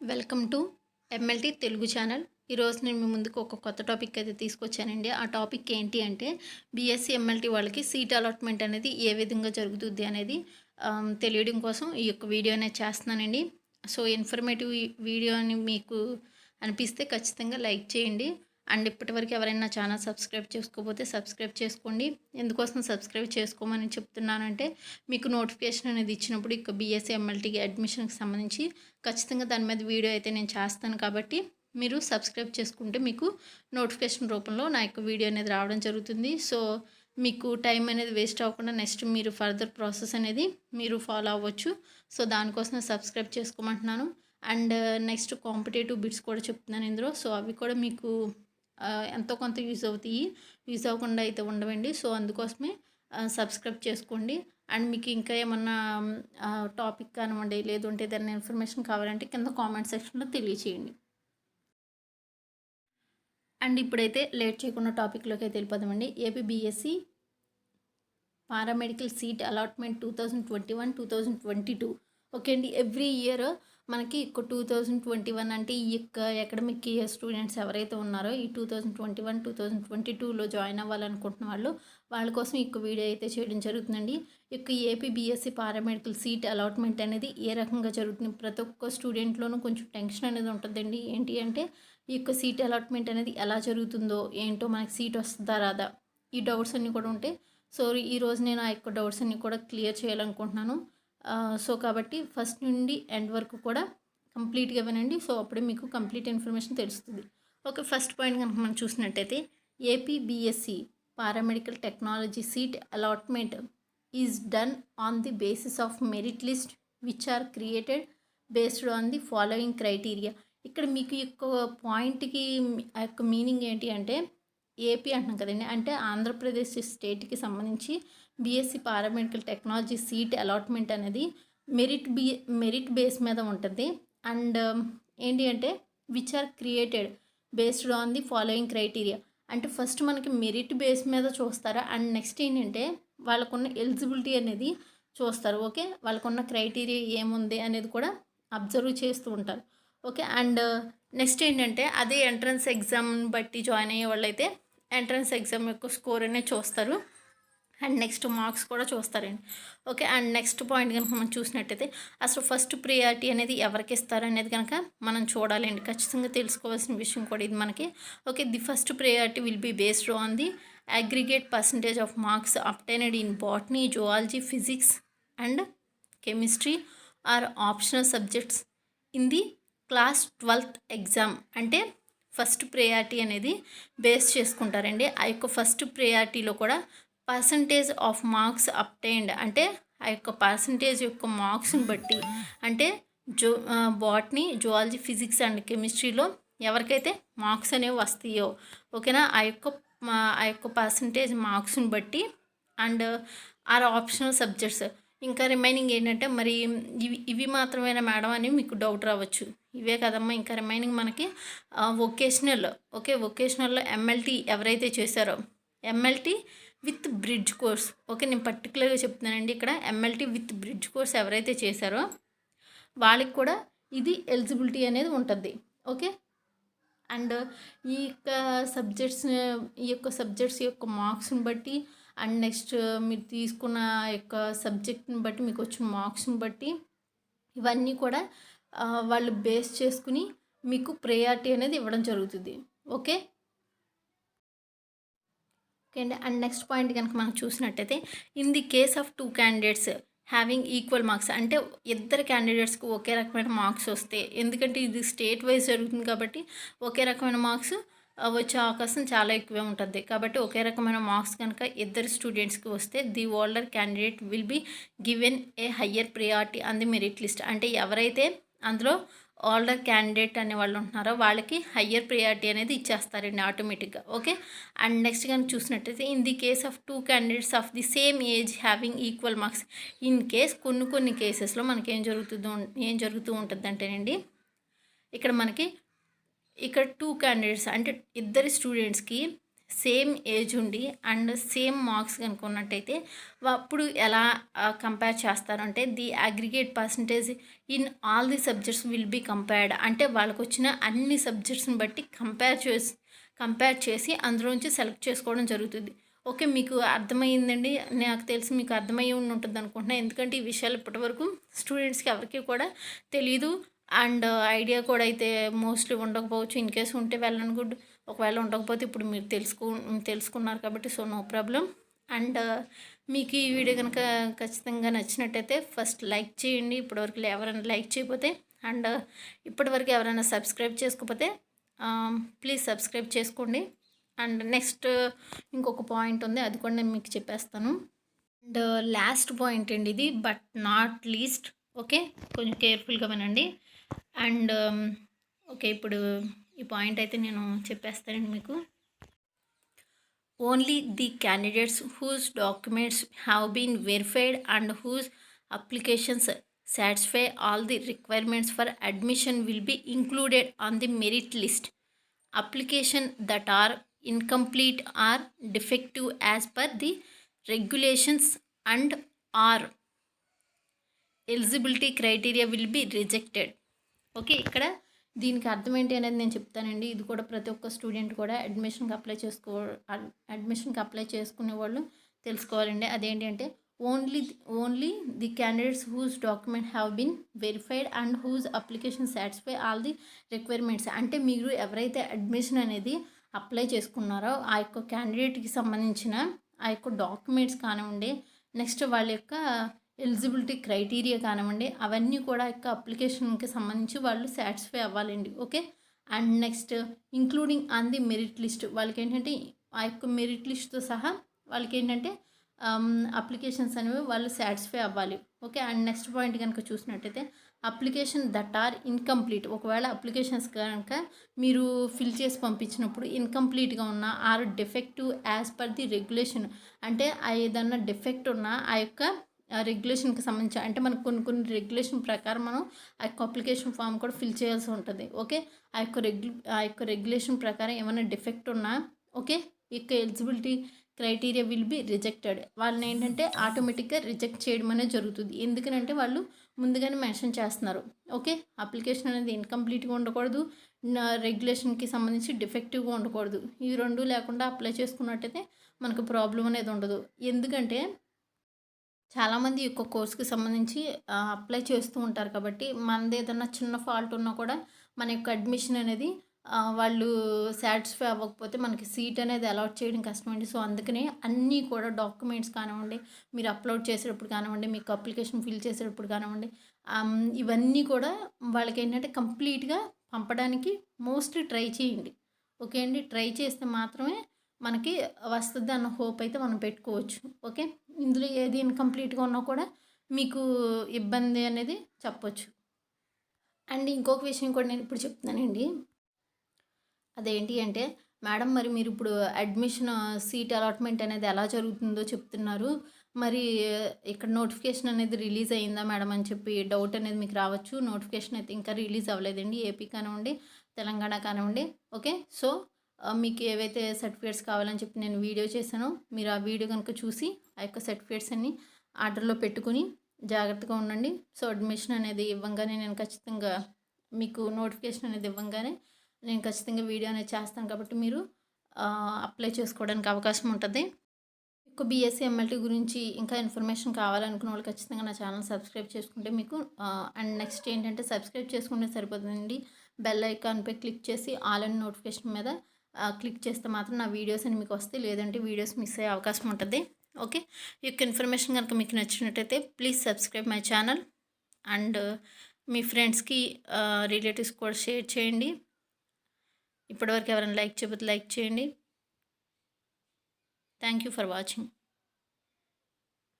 Welcome to MLT Telugu channel. ఈరోజు నేను మీ ముందుకు ఒక కొత్త టాపిక్ అయితే తీసుకొచ్చానండి. ఆ టాపిక్ ఏంటి అంటే బీఎస్సీ ఎంఎల్టీ వాళ్ళకి సీట్ అలాట్మెంట్ అనేది ఏ విధంగా జరుగుతుంది అనేది తెలియడం కోసం ఈ యొక్క వీడియో అనేది చేస్తున్నానండి. సో ఇన్ఫర్మేటివ్ వీడియోని మీకు అనిపిస్తే ఖచ్చితంగా లైక్ చేయండి. అండ్ ఇప్పటివరకు ఎవరైనా ఛానల్ సబ్స్క్రైబ్ చేసుకోకపోతే సబ్స్క్రైబ్ చేసుకోండి. ఎందుకోసం సబ్స్క్రైబ్ చేసుకోమని చెప్తున్నానంటే మీకు నోటిఫికేషన్ అనేది ఇచ్చినప్పుడు ఇక బీఎస్సీ ఎంఎల్టీకి అడ్మిషన్కి సంబంధించి ఖచ్చితంగా దాని మీద వీడియో అయితే నేను చేస్తాను. కాబట్టి మీరు సబ్స్క్రైబ్ చేసుకుంటే మీకు నోటిఫికేషన్ రూపంలో నా యొక్క వీడియో అనేది రావడం జరుగుతుంది. సో మీకు టైం అనేది వేస్ట్ అవ్వకుండా నెక్స్ట్ మీరు ఫర్దర్ ప్రాసెస్ అనేది మీరు ఫాలో అవ్వచ్చు. సో దానికోసం సబ్స్క్రైబ్ చేసుకోమంటున్నాను. అండ్ నెక్స్ట్ కాంపిటేటివ్ బిట్స్ కూడా చెప్తున్నాను ఇందులో. సో అవి కూడా మీకు ఎంతో కొంత యూజ్ అవుతాయి, యూజ్ అవ్వకుండా అయితే ఉండవండి. సో అందుకోసమే సబ్స్క్రైబ్ చేసుకోండి. అండ్ మీకు ఇంకా ఏమన్నా టాపిక్ కానివ్వండి, లేదంటే ఏదైనా ఇన్ఫర్మేషన్ కావాలంటే కింద కామెంట్ సెక్షన్లో తెలియచేయండి. అండ్ ఇప్పుడైతే లేట్ చేయకుండా టాపిక్లోకి అయితే వెళ్ళిపోదామండి. AP BSc paramedical seat allotment 2021-2022. Okay అండి. ఎవ్రీ ఇయర్ మనకి 2021 అంటే ఈ యొక్క అకాడమిక్ ఇయర్ స్టూడెంట్స్ ఎవరైతే ఉన్నారో ఈ 2021-2022లో జాయిన్ అవ్వాలనుకుంటున్న వాళ్ళ కోసం ఈ వీడియో అయితే చేయడం జరుగుతుందండి. AP BSc paramedical seat allotment అనేది ఏ రకంగా జరుగుతుంది, ప్రతి ఒక్క స్టూడెంట్లోనూ కొంచెం టెన్షన్ అనేది ఉంటుందండి. ఏంటి అంటే ఈ సీట్ అలాట్మెంట్ అనేది ఎలా జరుగుతుందో ఏంటో, మనకి సీట్ వస్తుందా రాదా, ఈ డౌట్స్ అన్నీ కూడా ఉంటాయి. సో ఈరోజు నేను ఆ యొక్క డౌట్స్ అన్నీ కూడా క్లియర్ చేయాలనుకుంటున్నాను. సో కాబట్టి ఫస్ట్ నుండి ఎండ్ వరకు కూడా కంప్లీట్గా వినండి. సో అప్పుడే మీకు కంప్లీట్ ఇన్ఫర్మేషన్ తెలుస్తుంది. ఓకే, ఫస్ట్ పాయింట్ కనుక మనం చూసినట్టయితే AP BSc paramedical technology seat allotment is done on the basis of merit list which are created based on the following criteria. ఇక్కడ మీకు ఈ యొక్క పాయింట్కి ఆ యొక్క మీనింగ్ ఏంటి అంటే ఏపీ అంటున్నాం కదండి, అంటే ఆంధ్రప్రదేశ్ స్టేట్కి సంబంధించి BSc paramedical technology seat allotment అనేది మెరిట్ బేస్ మీద ఉంటుంది. అండ్ ఏంటి అంటే which are created based on the following criteria. అంటే ఫస్ట్ మనకి మెరిట్ బేస్ మీద చూస్తారా, అండ్ నెక్స్ట్ ఏంటంటే వాళ్ళకున్న ఎలిజిబిలిటీ అనేది చూస్తారు. ఓకే, వాళ్ళకున్న క్రైటీరియా ఏముంది అనేది కూడా అబ్జర్వ్ చేస్తూ ఉంటారు. ఓకే, అండ్ నెక్స్ట్ ఏంటంటే అదే ఎంట్రన్స్ ఎగ్జామ్ బట్టి జాయిన్ అయ్యే వాళ్ళైతే ఎంట్రన్స్ ఎగ్జామ్ యొక్క స్కోర్ అనేది చూస్తారు. అండ్ నెక్స్ట్ మార్క్స్ కూడా చూస్తారండి. ఓకే, అండ్ నెక్స్ట్ పాయింట్ కనుక మనం చూసినట్టయితే అసలు ఫస్ట్ ప్రియారిటీ అనేది ఎవరికి ఇస్తారు అనేది కనుక మనం చూడాలండి. ఖచ్చితంగా తెలుసుకోవాల్సిన విషయం కూడా ఇది మనకి. Okay, the first priority will be based on the aggregate percentage of marks obtained in botany, zoology, physics and chemistry or optional subjects in the class 12th exam. అంటే ఫస్ట్ ప్రియారిటీ అనేది బేస్ చేసుకుంటారండి. ఆ యొక్క first ప్రియారిటీలో కూడా percentage of marks obtained, అంటే ఆ యొక్క percentage యొక్క మార్క్స్ని బట్టి, అంటే బాటనీ, జువాలజీ, ఫిజిక్స్ అండ్ కెమిస్ట్రీలో ఎవరికైతే మార్క్స్ అనేవి వస్తాయో, ఓకేనా, ఆ యొక్క పర్సంటేజ్ మార్క్స్ని బట్టి అండ్ ఆర్ ఆప్షనల్ సబ్జెక్ట్స్. ఇంకా రిమైనింగ్ ఏంటంటే మరి ఇవి మాత్రమేనా మేడం అని మీకు డౌట్ రావచ్చు. ఇవే కదమ్మా, ఇంకా రిమైనింగ్ మనకి వొకేషనల్. ఓకే, వొకేషనల్లో ఎంఎల్టీ ఎవరైతే చేశారో MLT with bridge course. Okay, నేను పర్టికులర్గా చెప్తున్నానండి. ఇక్కడ ఎంఎల్టీ విత్ బ్రిడ్జ్ కోర్స్ ఎవరైతే చేశారో వాళ్ళకి కూడా ఇది ఎలిజిబిలిటీ అనేది ఉంటుంది. ఓకే, అండ్ ఈ యొక్క సబ్జెక్ట్స్ యొక్క మార్క్స్ని బట్టి అండ్ నెక్స్ట్ మీరు తీసుకున్న యొక్క సబ్జెక్ట్ని బట్టి మీకు వచ్చిన మార్క్స్ని బట్టి ఇవన్నీ కూడా వాళ్ళు బేస్ చేసుకుని మీకు ప్రయారిటీ అనేది ఇవ్వడం జరుగుతుంది. ఓకే అండ్ నెక్స్ట్ పాయింట్ కనుక మనం చూసినట్టయితే in the case of 2 candidates having equal marks, అంటే ఇద్దరు క్యాండిడేట్స్కి ఒకే రకమైన మార్క్స్ వస్తే, ఎందుకంటే ఇది స్టేట్ వైజ్ జరుగుతుంది కాబట్టి ఒకే రకమైన మార్క్స్ వచ్చే అవకాశం చాలా ఎక్కువే ఉంటుంది. కాబట్టి ఒకే రకమైన మార్క్స్ కనుక ఇద్దరు స్టూడెంట్స్కి వస్తే the older candidate will be given a higher priority on the merit list. అంటే ఎవరైతే అందులో ఓల్డర్ క్యాండిడేట్ అనే వాళ్ళు ఉంటున్నారో వాళ్ళకి హయ్యర్ ప్రియారిటీ అనేది ఇచ్చేస్తారండి ఆటోమేటిక్గా. ఓకే, అండ్ నెక్స్ట్ కనుక చూసినట్టయితే in the case of 2 candidates of the same age having equal marks. In case కొన్ని కేసెస్లో మనకి ఏం జరుగుతూ ఉంటుంది అంటేనండి, ఇక్కడ 2 క్యాండిడేట్స్ అంటే ఇద్దరు స్టూడెంట్స్కి సేమ్ ఏజ్ ఉండి అండ్ సేమ్ మార్క్స్ కనుక ఉన్నట్టయితే అప్పుడు ఎలా కంపేర్ చేస్తారంటే the aggregate percentage in all the subjects will be compared. అంటే వాళ్ళకు వచ్చిన అన్ని సబ్జెక్ట్స్ని బట్టి కంపేర్ చేసి అందులోంచి సెలెక్ట్ చేసుకోవడం జరుగుతుంది. ఓకే, మీకు అర్థమైందండి. నాకు తెలిసి మీకు అర్థమయ్యి ఉంటుంది అనుకుంటున్నాను. ఎందుకంటే ఈ విషయాలు ఇప్పటివరకు స్టూడెంట్స్కి ఎవరికి కూడా తెలీదు అండ్ ఐడియా కూడా అయితే మోస్ట్లీ ఉండకపోవచ్చు. ఇన్ కేసు ఉంటే వెల్ అండ్ గుడ్, ఒకవేళ ఉండకపోతే ఇప్పుడు మీరు తెలుసుకున్నారు కాబట్టి సో నో ప్రాబ్లం. అండ్ మీకు ఈ వీడియో కనుక ఖచ్చితంగా నచ్చినట్టయితే ఫస్ట్ లైక్ చేయండి. ఇప్పటివరకు ఎవరైనా లైక్ చేయకపోతే అండ్ ఇప్పటివరకు ఎవరైనా సబ్స్క్రైబ్ చేసుకోకపోతే ప్లీజ్ సబ్స్క్రైబ్ చేసుకోండి. అండ్ నెక్స్ట్ ఇంకొక పాయింట్ ఉంది, అది కూడా నేను మీకు చెప్పేస్తాను. అండ్ లాస్ట్ పాయింట్ అండి ఇది, బట్ నాట్ లీస్ట్. ఓకే, కొంచెం కేర్ఫుల్గా వినండి. అండ్ ఓకే, ఇప్పుడు ఈ పాయింట్ అయితే నేను చెప్పేస్తానండి మీకు. Only the candidates whose documents have been verified and whose applications satisfy all the requirements for admission will be included on the merit list. Application that are incomplete or defective as per the regulations and or eligibility criteria will be rejected. Okay, ఇక్కడ దీనికి అర్థం ఏంటి అనేది నేను చెప్తానండి. ఇది కూడా ప్రతి ఒక్క స్టూడెంట్ కూడా అడ్మిషన్కి అప్లై చేసుకునే వాళ్ళు తెలుసుకోవాలండి. అదేంటి అంటే only the candidates whose document have been verified and whose application satisfy all the requirements. అంటే మీరు ఎవరైతే అడ్మిషన్ అనేది అప్లై చేసుకున్నారో ఆ యొక్క క్యాండిడేట్కి సంబంధించిన ఆ యొక్క డాక్యుమెంట్స్ కానివ్వండి, నెక్స్ట్ వాళ్ళ యొక్క ఎలిజిబిలిటీ క్రైటీరియా కానివ్వండి, అవన్నీ కూడా ఆ యొక్క అప్లికేషన్కి సంబంధించి వాళ్ళు సాటిస్ఫై అవ్వాలండి. Okay, and next including on the merit list. వాళ్ళకి ఏంటంటే ఆ యొక్క మెరిట్ లిస్ట్తో సహా వాళ్ళకి ఏంటంటే అప్లికేషన్స్ అనేవి వాళ్ళు సాటిస్ఫై అవ్వాలి. ఓకే, అండ్ నెక్స్ట్ పాయింట్ కనుక చూసినట్టయితే అప్లికేషన్ దట్ ఆర్ ఇన్కంప్లీట్. ఒకవేళ అప్లికేషన్స్ కనుక మీరు ఫిల్ చేసి పంపించినప్పుడు ఇన్కంప్లీట్గా ఉన్న or defective as per the regulation, అంటే ఏదన్నా డిఫెక్ట్ ఉన్న ఆ యొక్క రెగ్యులేషన్కి సంబంధించి, అంటే మనకు కొన్ని రెగ్యులేషన్ ప్రకారం మనం ఆ యొక్క అప్లికేషన్ ఫామ్ కూడా ఫిల్ చేయాల్సి ఉంటుంది. ఓకే, ఆ యొక్క రెగ్యులేషన్ ప్రకారం ఏమైనా డిఫెక్ట్ ఉన్నా ఓకే ఈ యొక్క eligibility criteria will be rejected. వాళ్ళని ఏంటంటే ఆటోమేటిక్గా రిజెక్ట్ చేయడం అనేది జరుగుతుంది. ఎందుకంటే వాళ్ళు ముందుగానే మెన్షన్ చేస్తున్నారు. ఓకే, అప్లికేషన్ అనేది ఇన్కంప్లీట్గా ఉండకూడదు, రెగ్యులేషన్కి సంబంధించి డిఫెక్టివ్గా ఉండకూడదు. ఇవి రెండు లేకుండా అప్లై చేసుకున్నట్టయితే మనకు ప్రాబ్లం అనేది ఉండదు. ఎందుకంటే చాలామంది ఈ యొక్క కోర్సుకి సంబంధించి అప్లై చేస్తూ ఉంటారు కాబట్టి మనది ఏదన్నా చిన్న ఫాల్ట్ ఉన్నా కూడా మన యొక్క అడ్మిషన్ అనేది వాళ్ళు సాటిస్ఫై అవ్వకపోతే మనకి సీట్ అనేది అలాట్ చేయడం కష్టమండి. సో అందుకనే అన్నీ కూడా డాక్యుమెంట్స్ కానివ్వండి, మీరు అప్లోడ్ చేసేటప్పుడు కానివ్వండి, మీకు అప్లికేషన్ ఫిల్ చేసేటప్పుడు కానివ్వండి, ఇవన్నీ కూడా వాళ్ళకి ఏంటంటే కంప్లీట్గా పంపడానికి మోస్ట్లీ ట్రై చేయండి. ఓకే అండి, ట్రై చేస్తే మాత్రమే మనకి వస్తుంది అన్న హోప్ అయితే మనం పెట్టుకోవచ్చు. ఓకే, ఇందులో ఏది ఇన్కంప్లీట్గా ఉన్నా కూడా మీకు ఇబ్బంది అనేది చెప్పొచ్చు. అండ్ ఇంకొక విషయం కూడా నేను ఇప్పుడు చెప్తున్నానండి. అదేంటి అంటే మేడం, మరి మీరు ఇప్పుడు అడ్మిషన్ సీట్ అలాట్మెంట్ అనేది ఎలా జరుగుతుందో చెప్తున్నారు, మరి ఇక్కడ నోటిఫికేషన్ అనేది రిలీజ్ అయ్యిందా మేడం అని చెప్పి డౌట్ అనేది మీకు రావచ్చు. నోటిఫికేషన్ అయితే ఇంకా రిలీజ్ అవ్వలేదండి, ఏపీ కానివ్వండి తెలంగాణ కానివ్వండి. ఓకే, సో మీకు ఏవైతే సర్టిఫికేట్స్ కావాలని చెప్పి నేను వీడియో చేశానో మీరు ఆ వీడియో కనుక చూసి ఆ యొక్క సర్టిఫికేట్స్ అన్ని ఆర్డర్లో పెట్టుకుని జాగ్రత్తగా ఉండండి. సో అడ్మిషన్ అనేది ఇవ్వంగానే నేను ఖచ్చితంగా మీకు నోటిఫికేషన్ అనేది ఇవ్వంగానే నేను ఖచ్చితంగా వీడియో అనేది చేస్తాను కాబట్టి మీరు అప్లై చేసుకోవడానికి అవకాశం ఉంటుంది. మీకు బీఎస్సీ ఎంఎల్టీ గురించి ఇంకా ఇన్ఫర్మేషన్ కావాలనుకున్న వాళ్ళు ఖచ్చితంగా నా ఛానల్ సబ్స్క్రైబ్ చేసుకుంటే మీకు అండ్ నెక్స్ట్ ఏంటంటే సబ్స్క్రైబ్ చేసుకుంటే సరిపోతుందండి. బెల్ ఐకాన్పై క్లిక్ చేసి ఆల్ అండ్ నోటిఫికేషన్ మీద క్లిక్ చేస్తే మాత్రం నా వీడియోస్ అని మీకు వస్తాయి, లేదంటే వీడియోస్ మిస్ అయ్యే అవకాశం ఉంటుంది. ఓకే, ఈ యొక్క ఇన్ఫర్మేషన్ కనుక మీకు నచ్చినట్టయితే please subscribe my channel and మీ ఫ్రెండ్స్కి రిలేటివ్స్ కూడా షేర్ చేయండి. ఇప్పటివరకు ఎవరైనా లైక్ చేయకపోతే లైక్ చేయండి. Thank you for watching.